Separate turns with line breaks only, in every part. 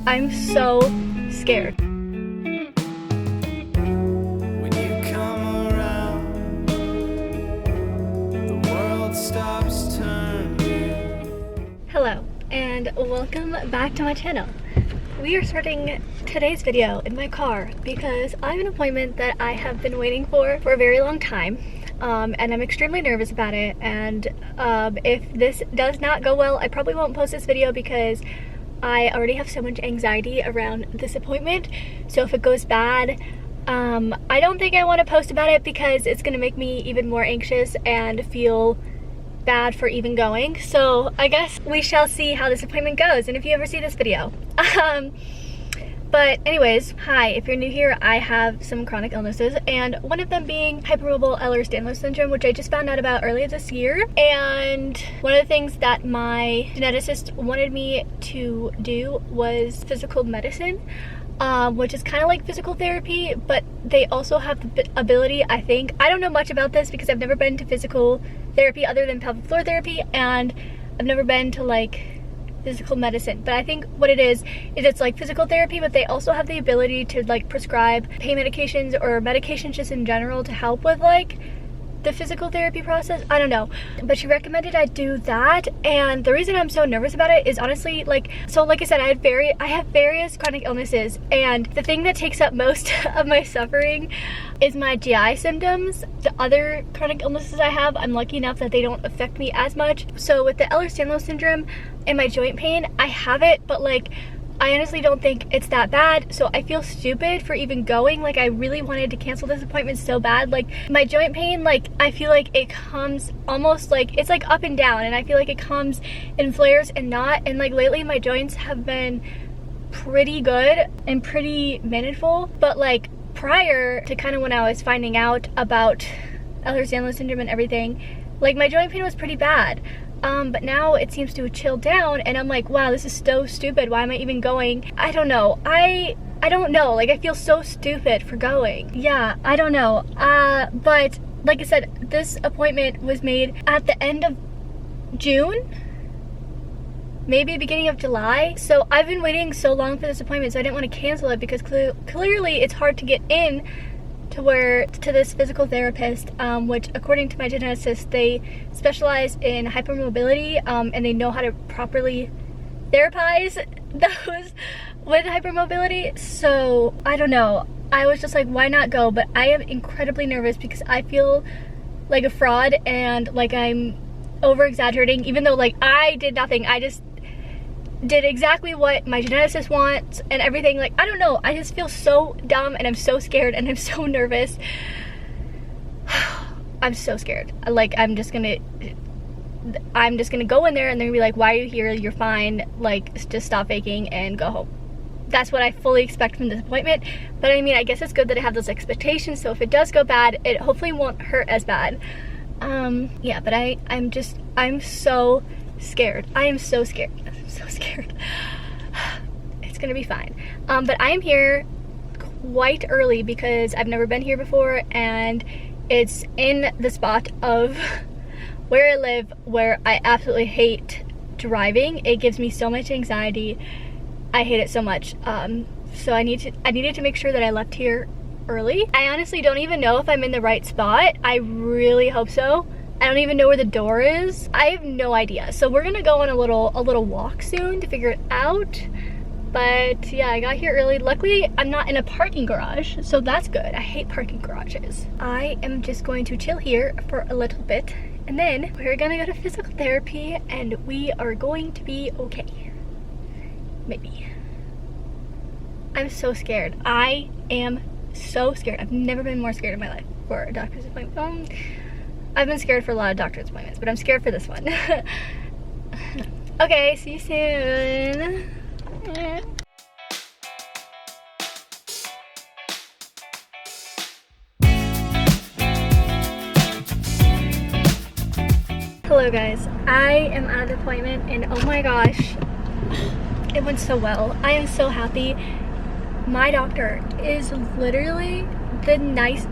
I'm so scared.
When you come around, the world stops turning.
Hello, and welcome back to my channel. We are starting today's video in my car because I have an appointment that I have been waiting for a very long time. And I'm extremely nervous about it, and if this does not go well, I probably won't post this video because I already have so much anxiety around this appointment. So if it goes bad, I don't think I want to post about it because it's going to make me even more anxious and feel bad for even going. So I guess we shall see how this appointment goes, and if you ever see this video. But anyways, hi, if you're new here, I have some chronic illnesses, and one of them being hypermobile ehlers danlos syndrome, which I just found out about earlier this year. And one of the things that my geneticist wanted me to do was physical medicine, which is kind of like physical therapy, but they also have the ability, I think, I don't know much about this because I've never been to physical therapy other than pelvic floor therapy, and I've never been to like physical medicine. But I think what it is it's like physical therapy, but they also have the ability to like prescribe pain medications or medications just in general to help with like the physical therapy process. I don't know, but she recommended I do that. And the reason I'm so nervous about it is honestly, like I said, I have various chronic illnesses, and the thing that takes up most of my suffering is my GI symptoms. The other chronic illnesses I have, I'm lucky enough that they don't affect me as much. So with the Ehlers-Danlos syndrome and my joint pain, I have it, but like I honestly don't think it's that bad, so I feel stupid for even going. Like I really wanted to cancel this appointment so bad. Like my joint pain, like I feel like it comes almost like it's like up and down, and I feel like it comes in flares and not. And like lately my joints have been pretty good and pretty manageable, but like prior to kind of when I was finding out about Ehlers-Danlos syndrome and everything, like my joint pain was pretty bad. But now it seems to have chilled down, and I'm like, wow, this is so stupid. Why am I even going? I don't know. I don't know. Like, I feel so stupid for going. Yeah, I don't know. But like I said, this appointment was made at the end of June, maybe beginning of July. So I've been waiting so long for this appointment, so I didn't want to cancel it because clearly it's hard to get in to this physical therapist, which according to my geneticist, they specialize in hypermobility, and they know how to properly therapize those with hypermobility. So I don't know, I was just like, why not go? But I am incredibly nervous because I feel like a fraud and like I'm over exaggerating, even though like I did nothing. I just did exactly what my geneticist wants and everything. Like I don't know, I just feel so dumb, and I'm so scared, and I'm so nervous. I'm so scared. Like I'm just gonna go in there and they're gonna be like, why are you here? You're fine, like just stop faking and go home. That's what I fully expect from this appointment. But I mean, I guess it's good that I have those expectations, so if it does go bad, it hopefully won't hurt as bad. Yeah, but I'm so scared. I am so scared. I'm so scared. It's gonna be fine. But I am here quite early because I've never been here before, and it's in the spot of where I live where I absolutely hate driving. It gives me so much anxiety. I hate it so much. So I needed to make sure that I left here early. I honestly don't even know if I'm in the right spot. I really hope so. I don't even know where the door is. I have no idea. So we're gonna go on a little walk soon to figure it out. But yeah, I got here early. Luckily, I'm not in a parking garage, so that's good. I hate parking garages. I am just going to chill here for a little bit, and then we're gonna go to physical therapy, and we are going to be okay. Maybe. I'm so scared. I am so scared. I've never been more scared in my life for a doctor's appointment. I've been scared for a lot of doctor's appointments, but I'm scared for this one. Okay, see you soon. Hello guys, I am at the appointment, and oh my gosh, it went so well. I am so happy. My doctor is literally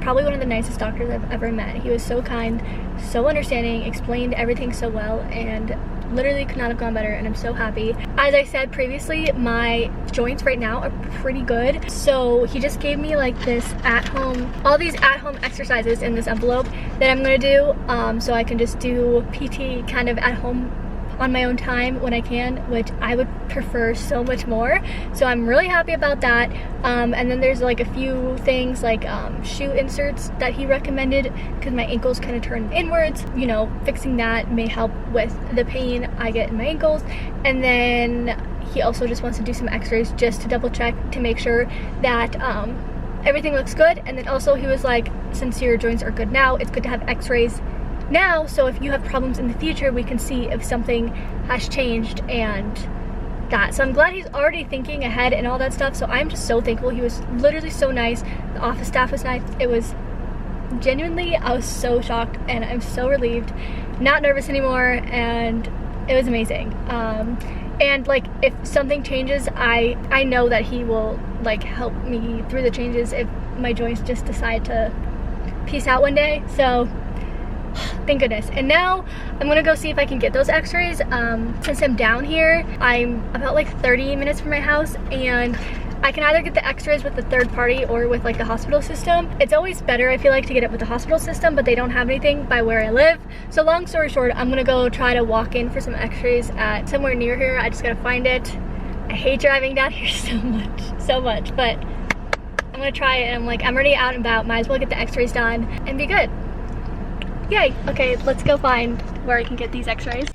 probably one of the nicest doctors I've ever met. He was so kind, so understanding, explained everything so well, and literally could not have gone better, and I'm so happy. as I said previously, my joints right now are pretty good. So he just gave me like this at-home, all these at-home exercises in this envelope that I'm gonna do, so I can just do PT kind of at home on my own time when I can, which I would prefer so much more. So I'm really happy about that. And then there's like a few things like shoe inserts that he recommended because my ankles kind of turn inwards. You know, fixing that may help with the pain I get in my ankles. And then he also just wants to do some x-rays just to double check to make sure that everything looks good. And then also he was like, since your joints are good now, it's good to have x-rays now, so if you have problems in the future, we can see if something has changed and that. So I'm glad he's already thinking ahead and all that stuff. So I'm just so thankful. He was literally so nice. The office staff was nice. It was genuinely, I was so shocked and I'm so relieved, not nervous anymore, and it was amazing. And like if something changes, I know that he will like help me through the changes if my joints just decide to peace out one day. So thank goodness. And now I'm gonna go see if I can get those x-rays. Since I'm down here, I'm about like 30 minutes from my house, and I can either get the x-rays with the third party or with like the hospital system. It's always better, I feel like, to get it with the hospital system, but they don't have anything by where I live. So long story short, I'm gonna go try to walk in for some x-rays at somewhere near here. I just gotta find it. I hate driving down here so much, but I'm gonna try it. And I'm like, I'm already out and about, might as well get the x-rays done and be good. Yay! Okay, let's go find where I can get these x-rays.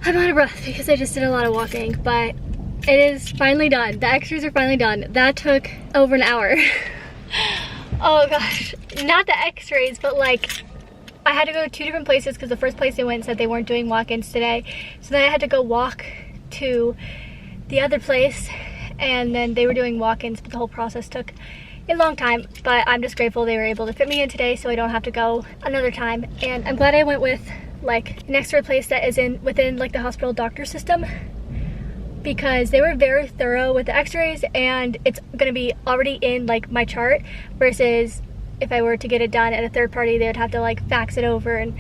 I'm out of breath because I just did a lot of walking, but it is finally done. The x-rays are finally done. That took over an hour. Oh gosh, not the x-rays, but like I had to go to 2 different places because the first place I went said they weren't doing walk-ins today. So then I had to go walk to the other place, and then they were doing walk-ins, but the whole process took a long time. But I'm just grateful they were able to fit me in today so I don't have to go another time. And I'm glad I went with like an x-ray place that is within like the hospital doctor system, because they were very thorough with the x-rays, and it's gonna be already in like my chart, versus if I were to get it done at a third party, they would have to like fax it over and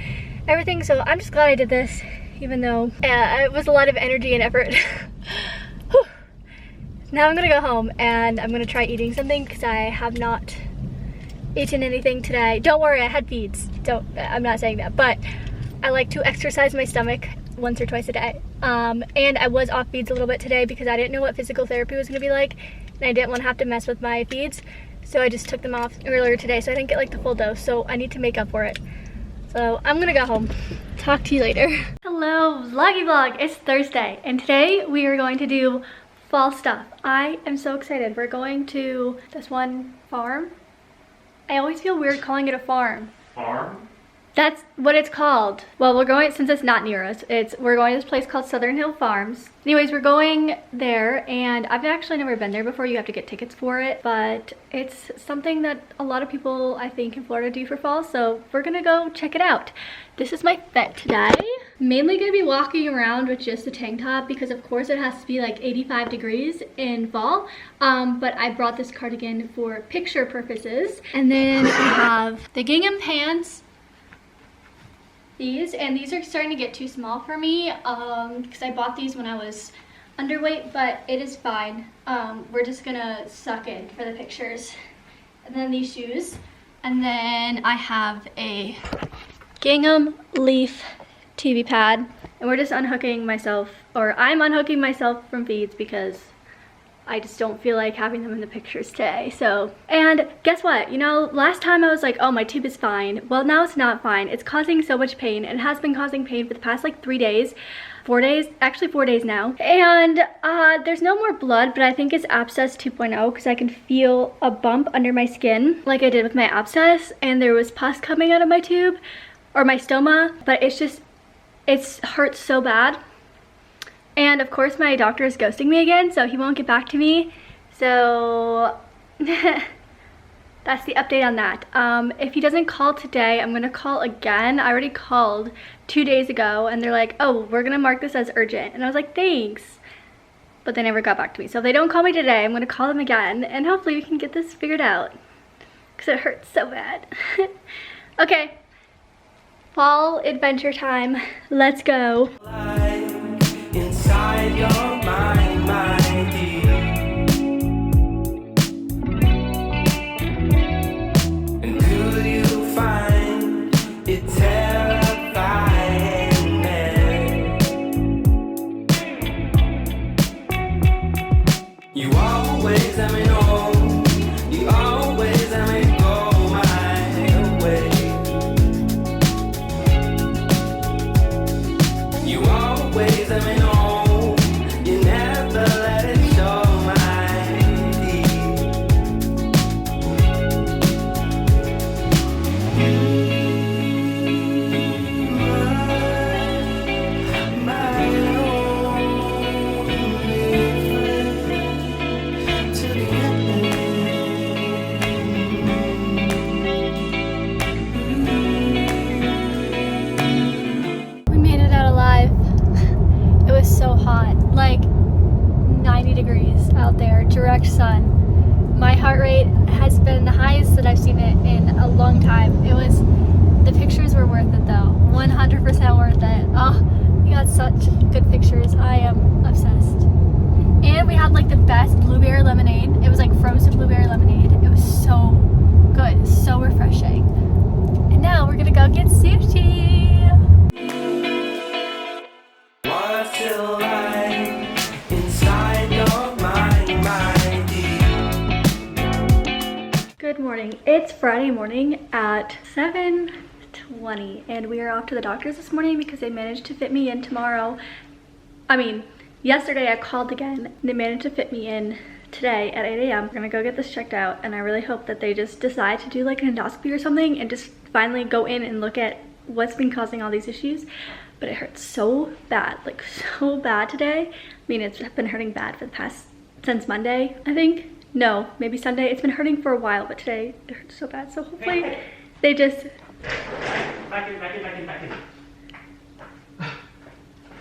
everything. So I'm just glad I did this, even though it was a lot of energy and effort. Now I'm gonna go home and I'm gonna try eating something because I have not eaten anything today. Don't worry, I had feeds. I'm not saying that, but I like to exercise my stomach once or twice a day. And I was off feeds a little bit today because I didn't know what physical therapy was gonna be like, and I didn't want to have to mess with my feeds. So I just took them off earlier today, so I didn't get like the full dose, so I need to make up for it. So I'm gonna go home. Talk to you later. Hello, vloggy vlog. It's Thursday, and today we are going to do fall stuff. I am so excited. We're going to this one farm. I always feel weird calling it a farm.
Farm?
That's what it's called. Well, we're going, since it's not near us, we're going to this place called Southern Hill Farms. Anyways, we're going there, and I've actually never been there before. You have to get tickets for it, but it's something that a lot of people, I think, in Florida do for fall, so we're gonna go check it out. This is my fit today. Mainly gonna be walking around with just a tank top because of course it has to be like 85 degrees in fall, but I brought this cardigan for picture purposes. And then we have the gingham pants. These are starting to get too small for me because I bought these when I was underweight, but it is fine. We're just gonna suck in for the pictures. And then these shoes, and then I have a gingham leaf TV pad, and we're just unhooking myself, or I'm unhooking myself from feeds because I just don't feel like having them in the pictures today. So, and guess what? You know, last time I was like, oh, my tube is fine. Well, now it's not fine. It's causing so much pain, and it has been causing pain for the past like 3 days. 4 days, actually 4 days now. And there's no more blood, but I think it's abscess 2.0 because I can feel a bump under my skin like I did with my abscess, and there was pus coming out of my tube, or my stoma, but it hurts so bad. And of course my doctor is ghosting me again, so he won't get back to me. So that's the update on that. If he doesn't call today, I'm gonna call again. I already called 2 days ago and they're like, oh, we're gonna mark this as urgent. And I was like, thanks. But they never got back to me. So if they don't call me today, I'm gonna call them again and hopefully we can get this figured out because it hurts so bad. Okay, Fall adventure time. Let's go.
Inside your mind, my dear. And could you find it terrifying there? You always let me know. You always let me go my way. You always let me know. You never let it show my teeth. You are my only friend to the end.
We made it out alive. It was so hot, like 90 degrees out there, direct sun. My heart rate has been the highest that I've seen it in a long time. The pictures were worth it though, 100% worth it. Oh, we got such good pictures. I am obsessed. And we had like the best blueberry lemonade. It was like frozen blueberry lemonade. It was so good, so refreshing. And now we're gonna go get sushi.
What's it like inside your mind, my dear?
Good morning. It's Friday morning at 7:20 and we are off to the doctor's this morning because they managed to fit me in tomorrow. Yesterday I called again. They managed to fit me in today at 8 a.m. We're gonna go get this checked out and I really hope that they just decide to do like an endoscopy or something and just finally go in and look at what's been causing all these issues. But it hurts so bad, like so bad today. It's been hurting bad for the past, since Monday, I think. No, maybe Sunday. It's been hurting for a while, but today it hurts so bad. So hopefully they just...
Back in.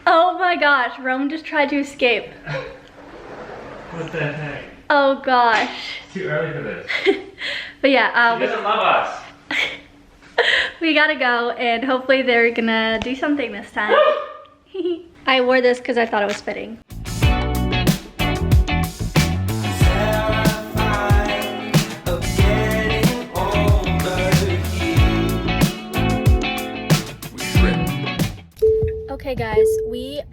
Oh my gosh, Rome just tried to escape.
What the heck?
Oh gosh.
Too early for this.
But yeah,
She doesn't love us.
we gotta go and hopefully they're gonna do something this time. I wore this because I thought it was fitting.
Terrified of getting over you.
Okay guys, we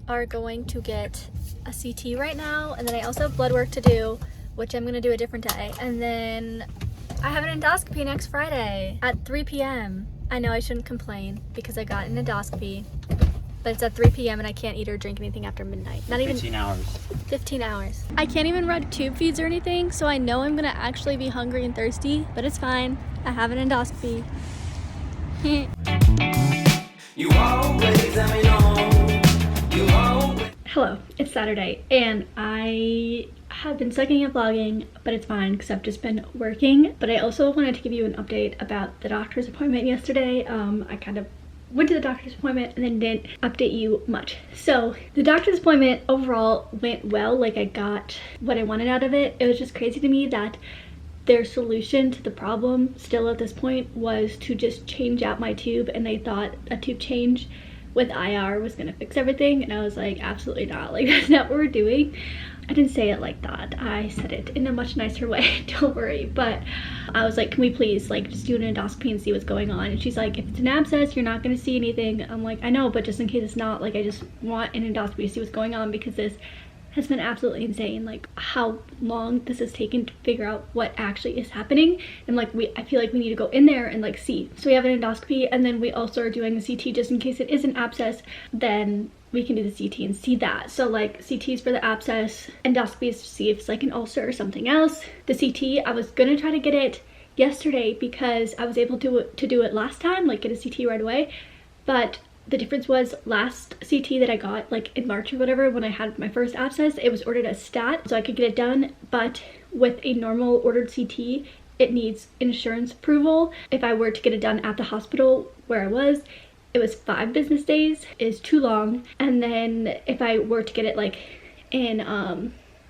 are going to get a CT right now and then I also have blood work to do, which I'm gonna do a different day. And then I have an endoscopy next Friday at 3 p.m. I know I shouldn't complain because I got an endoscopy, but it's at 3 p.m. and I can't eat or drink anything after midnight. Not even
15 hours.
15 hours. I can't even run tube feeds or anything, so I know I'm gonna actually be hungry and thirsty, but it's fine. I have an endoscopy.
You always let me know. You always.
Hello, it's Saturday and I have been sucking at vlogging, but it's fine because I've just been working. But I also wanted to give you an update about the doctor's appointment yesterday. I kind of went to the doctor's appointment and then didn't update you much. So the doctor's appointment overall went well. Like I got what I wanted out of it. It was just crazy to me that their solution to the problem still at this point was to just change out my tube, and they thought a tube change with IR was gonna fix everything, and I was like, absolutely not. Like, that's not what we're doing. I didn't say it like that. I said it in a much nicer way, don't worry. But I was like, can we please like just do an endoscopy and see what's going on? And she's like, if it's an abscess, you're not gonna see anything. I'm like, I know, but just in case it's not, like I just want an endoscopy to see what's going on because this has been absolutely insane, like how long this has taken to figure out what actually is happening. And like I feel like we need to go in there and like see. So we have an endoscopy and then we also are doing a CT just in case it is an abscess, then we can do the CT and see that. So like CTs for the abscess, endoscopies to see if it's like an ulcer or something else. The CT, I was gonna try to get it yesterday because I was able to do it last time, like get a CT right away. But the difference was last CT that I got like in March or whatever, when I had my first abscess, it was ordered as stat so I could get it done. But with a normal ordered CT, it needs insurance approval. If I were to get it done at the hospital where I was, it was 5 business days, is too long. And then if I were to get it like in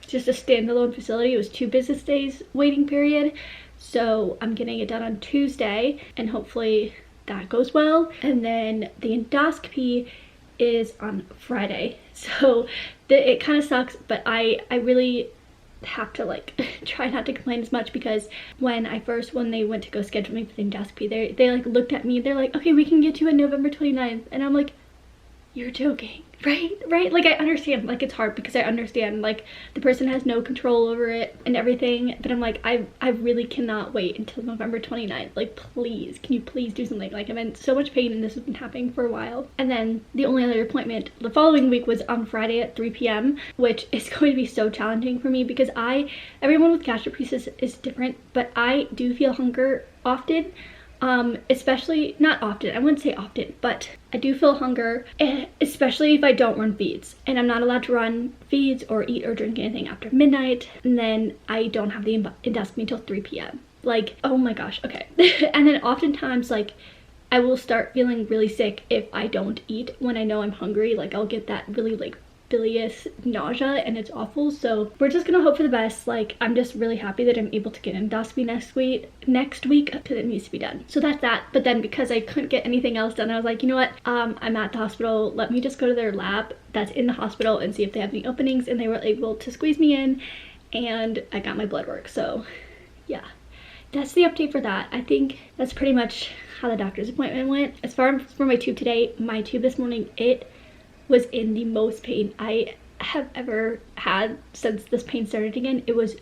just a standalone facility, it was 2 business days waiting period. So I'm getting it done on Tuesday and hopefully that goes well. And then the endoscopy is on Friday. So it kind of sucks, but I really have to like try not to complain as much, because when they went to go schedule me for the endoscopy, they like looked at me, they're like, okay, we can get you on November 29th, and I'm like, you're joking, right? Like, I understand, like, it's hard because I understand, like, the person has no control over it and everything, but I'm like, I really cannot wait until November 29th. Like, please, can you please do something? Like, I'm in so much pain and this has been happening for a while. And then the only other appointment the following week was on Friday at 3 p.m, which is going to be so challenging for me because everyone with gastroparesis is different, but I do feel hunger often. Especially, not often, I wouldn't say often, but I do feel hunger, especially if I don't run feeds, and I'm not allowed to run feeds or eat or drink anything after midnight, and then I don't have the endoscopy until 3 p.m. Like, oh my gosh, okay. And then oftentimes, like, I will start feeling really sick if I don't eat when I know I'm hungry. Like, I'll get that really, like, bilious nausea, and it's awful. So we're just gonna hope for the best. Like, I'm just really happy that I'm able to get an endoscopy next week because it needs to be done. So that's that. But then because I couldn't get anything else done, I was like, you know what, I'm at the hospital, let me just go to their lab that's in the hospital and see if they have any openings, and they were able to squeeze me in, and I got my blood work. So yeah, that's the update for that. I think that's pretty much how the doctor's appointment went. As far as for my tube today, my tube this morning, it was in the most pain I have ever had since this pain started again. It was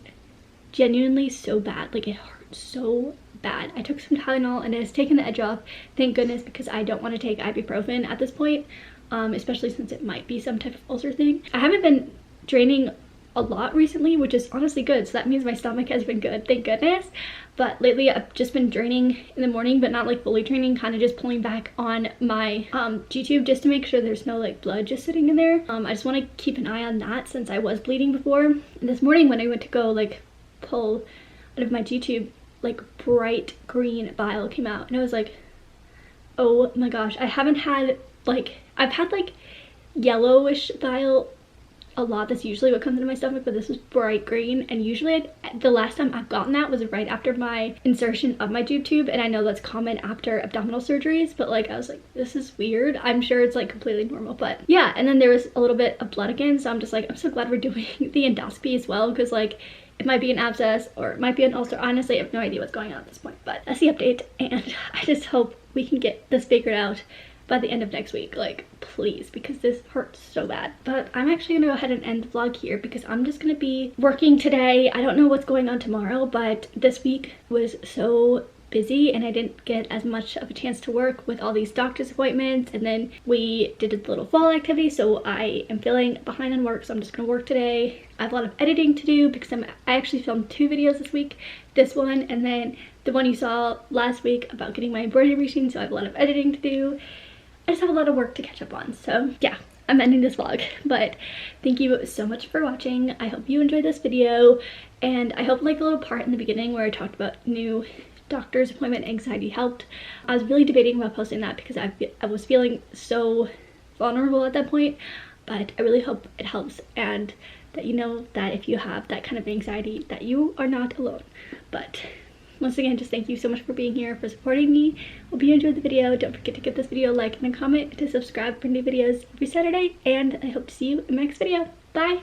genuinely so bad. Like, it hurt so bad. I took some Tylenol and it has taken the edge off, thank goodness, because I don't want to take ibuprofen at this point, especially since it might be some type of ulcer thing. I haven't been draining a lot recently, which is honestly good, so that means my stomach has been good, thank goodness. But lately I've just been draining in the morning, but not like fully draining, kind of just pulling back on my G-tube just to make sure there's no like blood just sitting in there. I just want to keep an eye on that since I was bleeding before. And this morning when I went to go like pull out of my G-tube, like bright green bile came out, and I was like, oh my gosh, I haven't had like, I've had like yellowish bile a lot. That's usually what comes into my stomach, but this was bright green, and usually the last time I've gotten that was right after my insertion of my tube, and I know that's common after abdominal surgeries, but like I was like, this is weird. I'm sure it's like completely normal, but yeah. And then there was a little bit of blood again, so I'm just like, I'm so glad we're doing the endoscopy as well, because like it might be an abscess or it might be an ulcer. Honestly, I have no idea what's going on at this point, but that's the update, and I just hope we can get this figured out by the end of next week, like please, because this hurts so bad. But I'm actually gonna go ahead and end the vlog here because I'm just gonna be working today. I don't know what's going on tomorrow, but this week was so busy and I didn't get as much of a chance to work with all these doctor's appointments, and then we did a little fall activity, so I am feeling behind on work, so I'm just gonna work today. I have a lot of editing to do because I actually filmed 2 videos this week, this one and then the one you saw last week about getting my embroidery machine, so I have a lot of editing to do. I just have a lot of work to catch up on, so yeah, I'm ending this vlog. But thank you so much for watching. I hope you enjoyed this video, and I hope like the little part in the beginning where I talked about new doctor's appointment anxiety helped. I was really debating about posting that because I was feeling so vulnerable at that point, but I really hope it helps, and that you know that if you have that kind of anxiety, that you are not alone. But once again, just thank you so much for being here, for supporting me. Hope you enjoyed the video. Don't forget to give this video a like and a comment, to subscribe for new videos every Saturday, and I hope to see you in my next video. Bye!